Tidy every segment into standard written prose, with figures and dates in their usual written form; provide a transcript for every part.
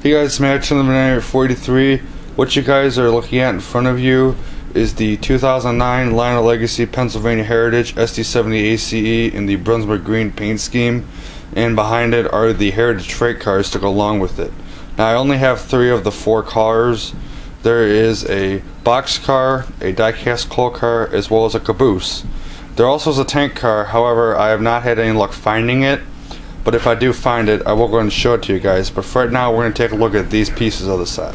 Hey guys, Matt 43. What you guys are looking at in front of you is the 2009 Lionel Legacy Pennsylvania Heritage SD70ACe in the Brunswick Green paint scheme, and behind it are the Heritage freight cars to go along with it. Now I only have 3 of the 4 cars. There is a Boxcar, a Diecast coal car, as well as a Caboose. There also is a tank car, however I have not had any luck finding it. But if I do find it, I will go ahead and show it to you guys. But for right now, we're going to take a look at these pieces of the set.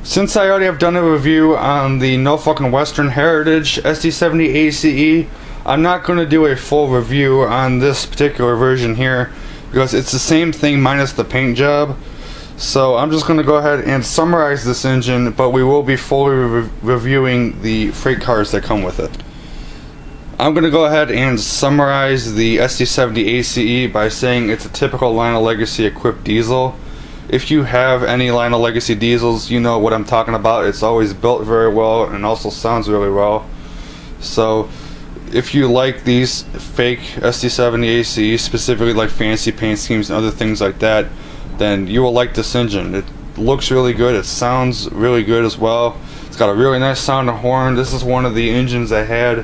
Since I already have done a review on the No Fucking Western Heritage SD70ACe, I'm not going to do a full review on this particular version here, because it's the same thing minus the paint job. So I'm just going to go ahead and summarize this engine, but we will be fully reviewing the freight cars that come with it. I'm going to go ahead and summarize the SD70ACe by saying it's a typical Lionel Legacy equipped diesel. If you have any Lionel Legacy diesels, you know what I'm talking about. It's always built very well and also sounds really well. So if you like these fake SD70ACe, specifically like fancy paint schemes and other things like that, then you will like this engine. It looks really good, it sounds really good as well. It's got a really nice sounding horn. This is one of the engines I had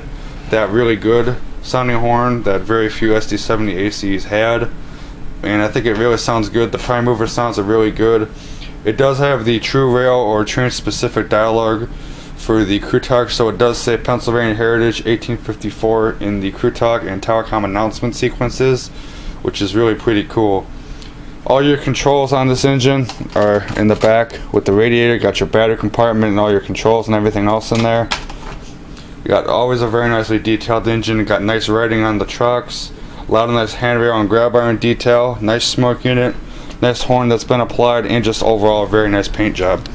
that really good sounding horn that very few SD70ACes had, and I think it really sounds good. The prime mover sounds are really good. It does have the true rail or train specific dialogue for the crew talk, so it does say Pennsylvania Heritage 1854 in the crew talk and telecom announcement sequences, which is really pretty cool. All your controls on this engine are in the back with the radiator. Got your battery compartment and all your controls and everything else in there. You got always a very nicely detailed engine. You got nice writing on the trucks, a lot of nice handrail and grab iron detail, nice smoke unit, nice horn that's been applied, and just overall a very nice paint job.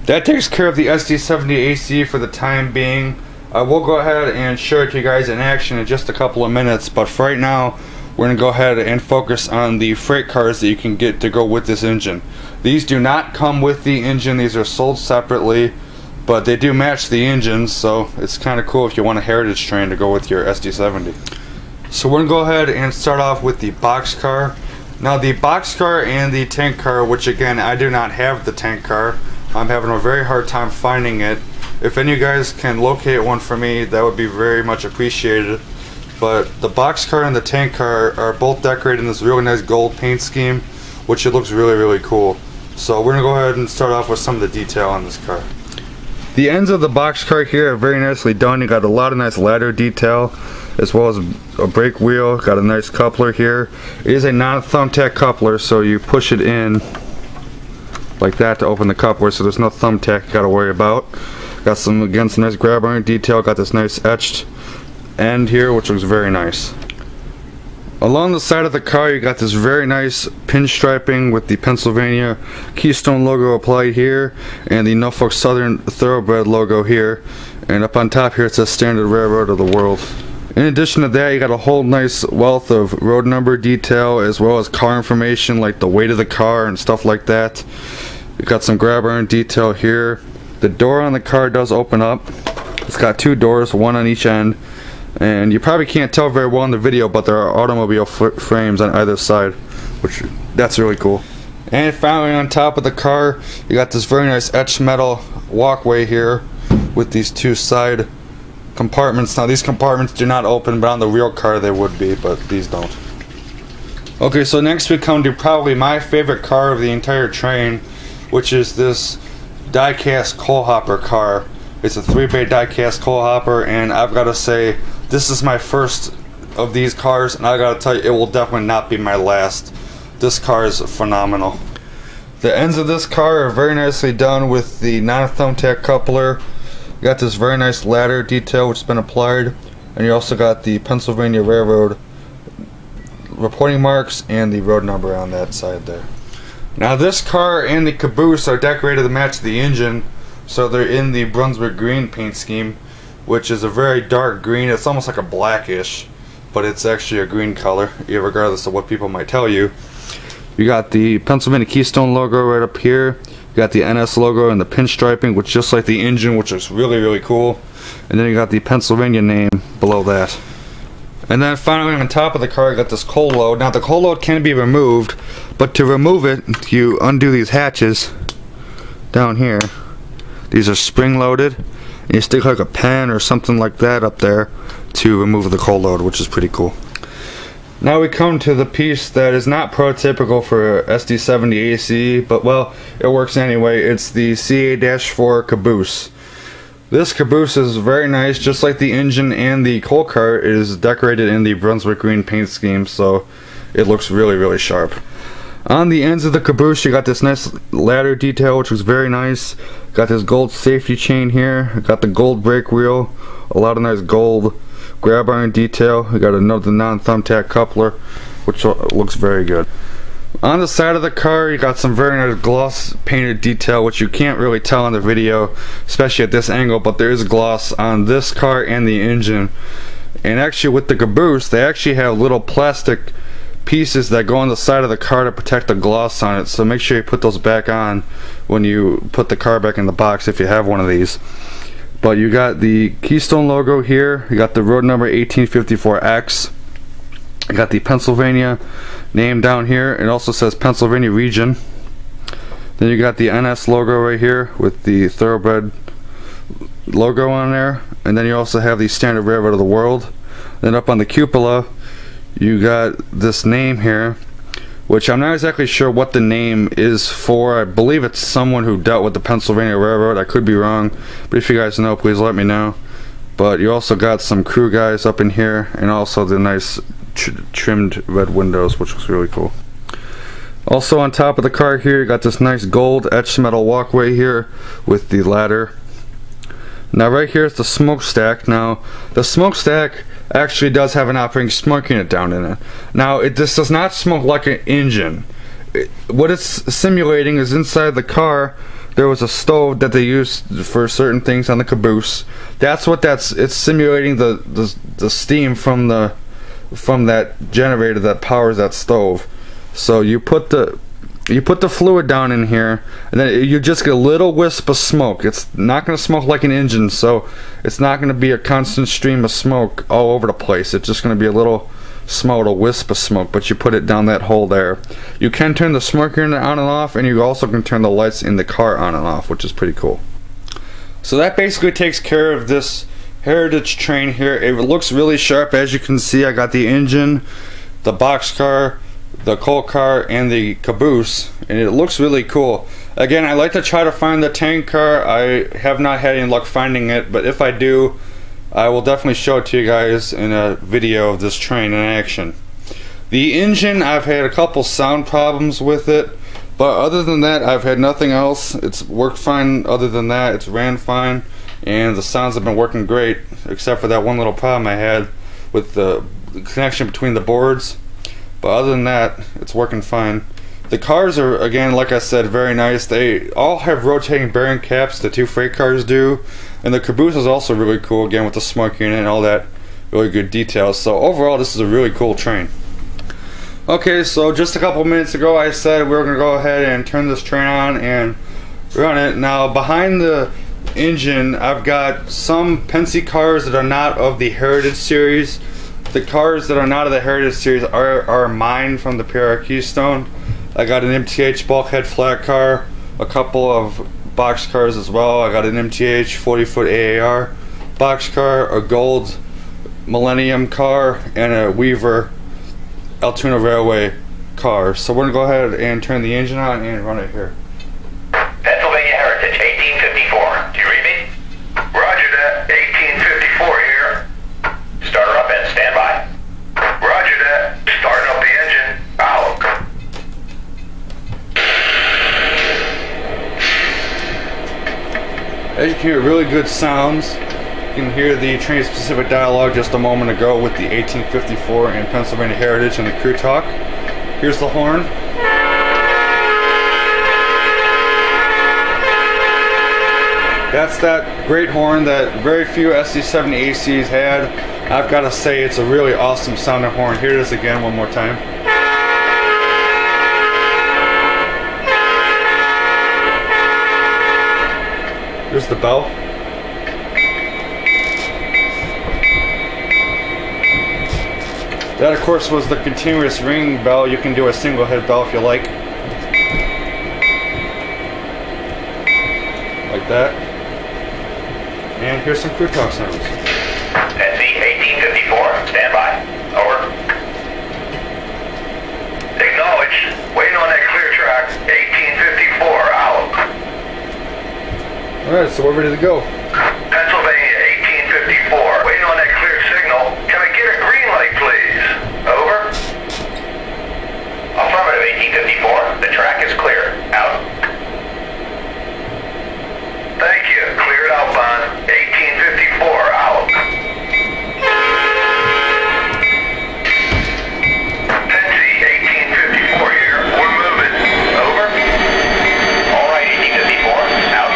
That takes care of the SD70ACe for the time being. I will go ahead and show it to you guys in action in just a couple of minutes, but for right now we're going to go ahead and focus on the freight cars that you can get to go with this engine. These do not come with the engine, these are sold separately. But they do match the engines, so it's kind of cool if you want a Heritage train to go with your SD70. So we're going to go ahead and start off with the Boxcar. Now the Boxcar and the tank car, which again I do not have the tank car, I'm having a very hard time finding it. If any of you guys can locate one for me, that would be very much appreciated. But the Boxcar and the tank car are both decorated in this really nice gold paint scheme, which it looks really cool. So we're going to go ahead and start off with some of the detail on this car. The ends of the Boxcar here are very nicely done. You got a lot of nice ladder detail, as well as a brake wheel. Got a nice coupler here. It is a non-thumbtack coupler, so you push it in like that to open the coupler, so there's no thumbtack you got to worry about. Got some nice grab iron detail. Got this nice etched end here, which looks very nice. Along the side of the car, you got this very nice pinstriping with the Pennsylvania Keystone logo applied here, and the Norfolk Southern Thoroughbred logo here. And up on top here it says Standard Railroad of the World. In addition to that, you got a whole nice wealth of road number detail, as well as car information like the weight of the car and stuff like that. You got some grab iron detail here. The door on the car does open up. It's got 2 doors, one on each end. And you probably can't tell very well in the video, but there are automobile frames on either side, which that's really cool. And finally, on top of the car, you got this very nice etched metal walkway here with these 2 side compartments. Now these compartments do not open, but on the real car they would be, but these don't. Okay, so next we come to probably my favorite car of the entire train, which is this Diecast coal hopper car. It's a 3-bay Diecast coal hopper, and I've got to say, this is my first of these cars, and I got to tell you, it will definitely not be my last. This car is phenomenal. The ends of this car are very nicely done with the non-thumbtack coupler. You got this very nice ladder detail which has been applied, and you also got the Pennsylvania Railroad reporting marks and the road number on that side there. Now this car and the Caboose are decorated to match the engine. So they're in the Brunswick Green paint scheme, which is a very dark green. It's almost like a blackish, but it's actually a green color, regardless of what people might tell you. You got the Pennsylvania Keystone logo right up here. You got the NS logo and the pinstriping, which just like the engine, which is really cool. And then you got the Pennsylvania name below that. And then finally on top of the car, I got this cold load. Now the cold load can be removed, but to remove it, you undo these hatches down here. These are spring loaded, and you stick like a pen or something like that up there to remove the cold load, which is pretty cool. Now we come to the piece that is not prototypical for SD70ACe, but well, it works anyway. It's the CA-4 Caboose. This Caboose is very nice, just like the engine and the coal cart. It is decorated in the Brunswick green paint scheme, so it looks really, really sharp. On the ends of the Caboose, you got this nice ladder detail, which was very nice. Got this gold safety chain here. Got the gold brake wheel. A lot of nice gold grab iron detail. We got another non-thumbtack coupler, which looks very good. On the side of the car, you got some very nice gloss painted detail, which you can't really tell in the video, especially at this angle, but there is gloss on this car and the engine. And actually with the Caboose, they actually have little plastic pieces that go on the side of the car to protect the gloss on it, so make sure you put those back on when you put the car back in the box if you have one of these. But you got the Keystone logo here, you got the road number 1854X, you got the Pennsylvania name down here. It also says Pennsylvania region. Then you got the NS logo right here with the thoroughbred logo on there, and then you also have the standard railroad of the world. Then up on the cupola you got this name here, which I'm not exactly sure what the name is for. I believe it's someone who dealt with the Pennsylvania Railroad. I could be wrong, but if you guys know, please let me know. But you also got some crew guys up in here, and also the nice trimmed red windows, which looks really cool. Also on top of the car here, you got this nice gold etched metal walkway here with the ladder. Now right here is the smokestack. Now the smokestack actually does have an operating smoke unit down in it. Now this does not smoke like an engine. What it's simulating is inside the car there was a stove that they used for certain things on the Caboose. That's what it's simulating the steam from that generator that powers that stove. So you put the fluid down in here, and then you just get a little wisp of smoke. It's not going to smoke like an engine, so it's not going to be a constant stream of smoke all over the place. It's just going to be a little smoke, a wisp of smoke, but you put it down that hole there. You can turn the smoke unit on and off, and you also can turn the lights in the car on and off, which is pretty cool. So that basically takes care of this Heritage train here. It looks really sharp. As you can see, I got the engine, the boxcar, the coal car, and the Caboose, and it looks really cool. Again, I like to try to find the tank car. I have not had any luck finding it, but if I do, I will definitely show it to you guys in a video of this train in action. The engine, I've had a couple sound problems with it, but other than that, I've had nothing else. It's worked fine. Other than that, it's ran fine, and the sounds have been working great, except for that one little problem I had with the connection between the boards. But other than that, it's working fine. The cars are, again, like I said, very nice. They all have rotating bearing caps, the two freight cars do. And the Caboose is also really cool, again, with the smoke unit and all that really good details. So overall, this is a really cool train. Okay, so just a couple minutes ago, I said we were going to go ahead and turn this train on and run it. Now, behind the engine, I've got some Penske cars that are not of the Heritage series. The cars that are not of the Heritage series are mine from the PRR Keystone. I got an MTH bulkhead flat car, a couple of box cars as well. I got an MTH 40-foot AAR box car, a gold Millennium car, and a Weaver Altoona Railway car. So we're going to go ahead and turn the engine on and run it here. Pennsylvania Heritage 1854. Do you read me? Roger that. 1854 here. Start her up and stand by. Roger that. Starting up the engine. Out. As you can hear, really good sounds. You can hear the train specific dialogue just a moment ago with the 1854 and Pennsylvania Heritage and the crew talk. Here's the horn. That's that great horn that very few SD70ACes had. I've got to say, it's a really awesome sounding horn. Here it is again one more time. Here's the bell. That, of course, was the continuous ring bell. You can do a single head bell if you like. Like that. And here's some crew talk sounds. SD1854, stand by. Over. Acknowledged. Waiting on that clear track. 1854, out. Alright, so we're ready to go. Pennsylvania, 1854. Waiting on that clear signal. Can I get a green light, please? Over. Affirmative, 1854. The track is clear. Out. Thank you. Cleared outbound. 1854, out. Pennsy, 1854 here. We're moving. Over. All right, 1854, out.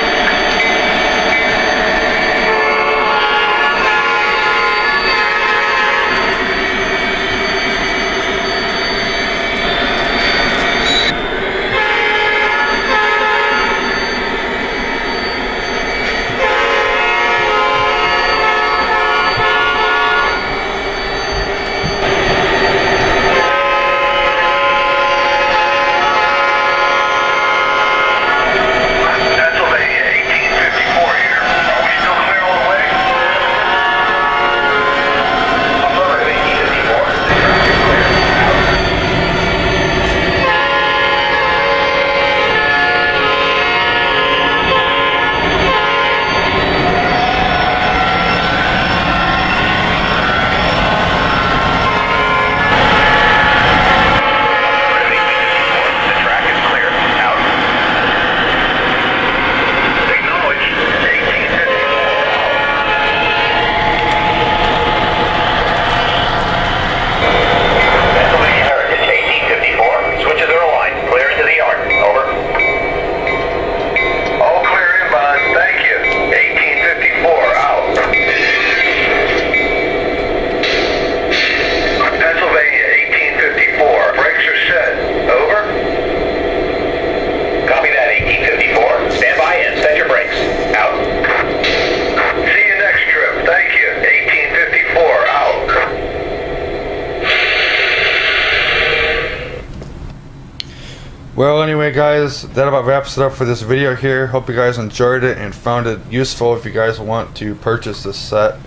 Well, anyway, guys, that about wraps it up for this video here. Hope you guys enjoyed it and found it useful if you guys want to purchase this set.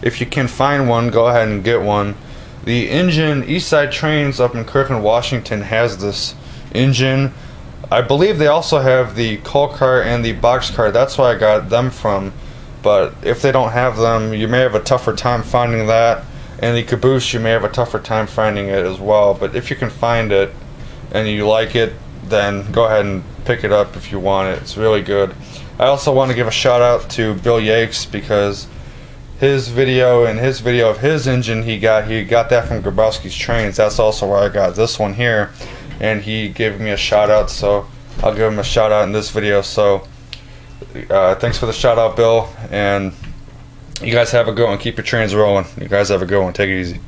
If you can find one, go ahead and get one. The engine, Eastside Trains up in Kirkland, Washington has this engine. I believe they also have the Car and the Boxcar. That's where I got them from. But if they don't have them, you may have a tougher time finding that. And the Caboose, you may have a tougher time finding it as well. But if you can find it and you like it, then go ahead and pick it up if you want it. It's really good. I also want to give a shout out to Bill Yates, because his video and his video of his engine he got that from Grabowski's Trains. That's also where I got this one here, and he gave me a shout out, so I'll give him a shout out in this video. So thanks for the shout out, Bill, and you guys have a good one. Keep your trains rolling. You guys have a good one. Take it easy.